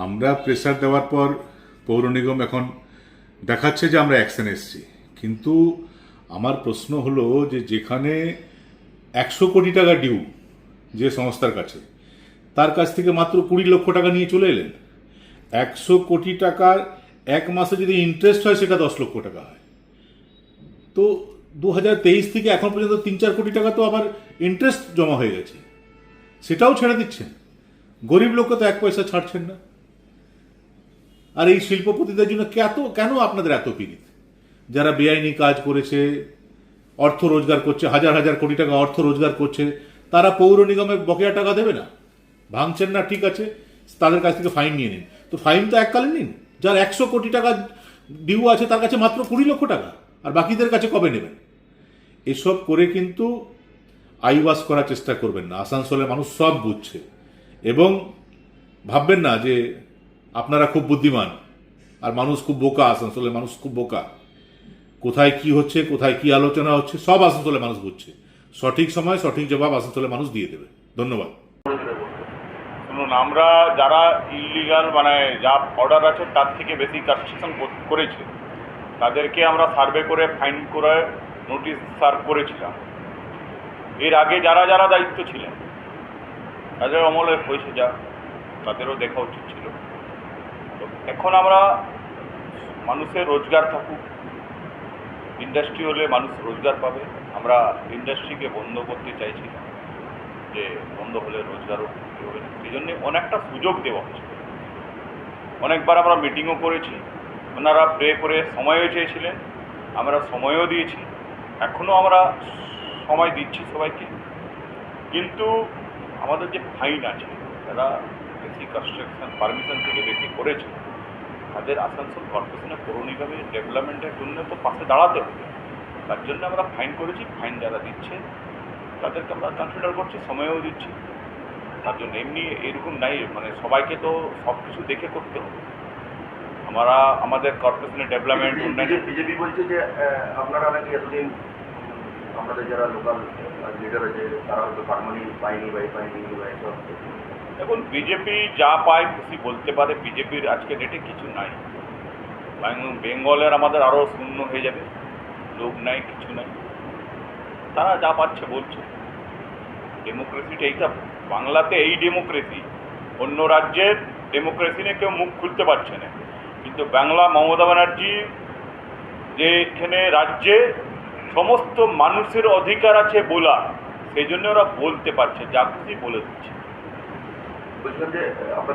আমরা প্রেসার দেওয়ার পর পৌর নিগম এখন দেখাচ্ছে যে আমরা অ্যাকশন এসেছি, কিন্তু আমার প্রশ্ন হলো যে যেখানে 100 কোটি টাকা ডিউ যে সংস্থার কাছে, তার কাছ থেকে মাত্র 20 লক্ষ টাকা নিয়ে চলে এলেন। 100 কোটি টাকার এক মাসে যদি ইন্টারেস্ট হয় সেটা 10 লক্ষ টাকা হয়। তো 2023 থেকে এখন পর্যন্ত 3-4 কোটি টাকা তো আবার ইন্টারেস্ট জমা হয়ে গেছে, সেটাও ছেড়ে দিচ্ছেন। গরিব লোককে তো 1 পয়সা ছাড়ছেন না। আর এই শিল্পপতিদের জন্য কেন আপনাদের এত পীড়িত? যারা বেআইনি কাজ করেছে, অর্থ রোজগার করছে, হাজার হাজার কোটি টাকা অর্থ রোজগার করছে, তারা পৌর নিগমে বকেয়া টাকা দেবে না? ভাঙছেন না, ঠিক আছে, তাদের কাছ থেকে ফাইন নিয়ে নিন। তো ফাইন তো এককালীন নিন। যার 100 কোটি টাকা ডিউ আছে তার কাছে মাত্র 20 লক্ষ টাকা, আর বাকিদের কাছে কবে নেবেন? এসব করে কিন্তু আইওয়াশ করার চেষ্টা করবেন না। আসানসোলের মানুষ সব বুঝছে, এবং ভাববেন না যে আপনারা খুব বুদ্ধিমান আর মানুষ খুব বোকা। আসানসোলের মানুষ খুব বোকা। কোথায় কি হচ্ছে, কোথায় কি আলোচনা হচ্ছে, সব আসানসোলের মানুষ বুঝছে। সঠিক সময় সঠিক জবাব আসানসোলের মানুষ দিয়ে দেবে। ধন্যবাদ। শুনুন, আমরা যারা ইলিগাল মানে যা অর্ডার আছে তার থেকে বেশি কনস্ট্রাকশন করেছে তাদেরকে আমরা সার্ভে করে ফাইন করে নোটিশ সার্ভ করেছিলাম। এর আগে যারা যারা দায়িত্ব ছিলেন তাদের আমলে হয়েছে যা, তাদেরও দেখা উচিত ছিল। তো এখন আমরা মানুষের রোজগার থাকুক, ইন্ডাস্ট্রি হলে মানুষ রোজগার পাবে। আমরা ইন্ডাস্ট্রিকে বন্ধ করতে চাইছি না, যে বন্ধ হলে রোজগারও হবে না। সেই জন্যে অনেকটা সুযোগ দেওয়া হচ্ছে। অনেকবার আমরা মিটিংও করেছি, ওনারা প্রে করে সময়ও চেয়েছিলেন, আমরা সময়ও দিয়েছি, এখনও আমরা সময় দিচ্ছি সবাইকে। কিন্তু আমাদের যে ফাইন আছে, যারা বেশি কনস্ট্রাকশন পারমিশন থেকে বেশি করেছে, তাদের আসানসোল কর্পোরেশনের পৌর নিগমের ডেভেলপমেন্টের জন্য তো পাশে দাঁড়াতে হবে। তার জন্য আমরা ফাইন করেছি। ফাইন যারা দিচ্ছে তাদেরকে আমরা কনসিডার করছি, সময়ও দিচ্ছি। তার জন্য এমনি এরকম নাই, মানে সবাইকে তো সব কিছু দেখে করতে হবে। আমরা আমাদের কর্পোরেশনের ডেভেলপমেন্ট উন্নয়ন। বিজেপি বলছে যে আপনারা নাকি এতদিন আমাদের যারা লোকাল লিডার আছে তারা হয়তো পারমানি পায়নি বা এসব। এখন বিজেপি যা পায় খুশি বলতে পারে। বিজেপির আজকে ডেটে কিছু নাই। বেঙ্গলের আমাদের আরও শূন্য হয়ে যাবে, লোক নাই, কিছু নাই, তারা যা পাচ্ছে বলছে। ডেমোক্রেসিটা এইটা, বাংলাতে এই ডেমোক্রেসি। অন্য রাজ্যের ডেমোক্রেসি নিয়ে কেউ মুখ খুলতে পারছে না, কিন্তু বাংলা মমতা ব্যানার্জি যে এখানে রাজ্যে সমস্ত মানুষের অধিকার আছে বলা, সেই জন্য ওরা বলতে পারছে, যা খুশি বলে দিচ্ছে। বলছিলাম যে আপনাদের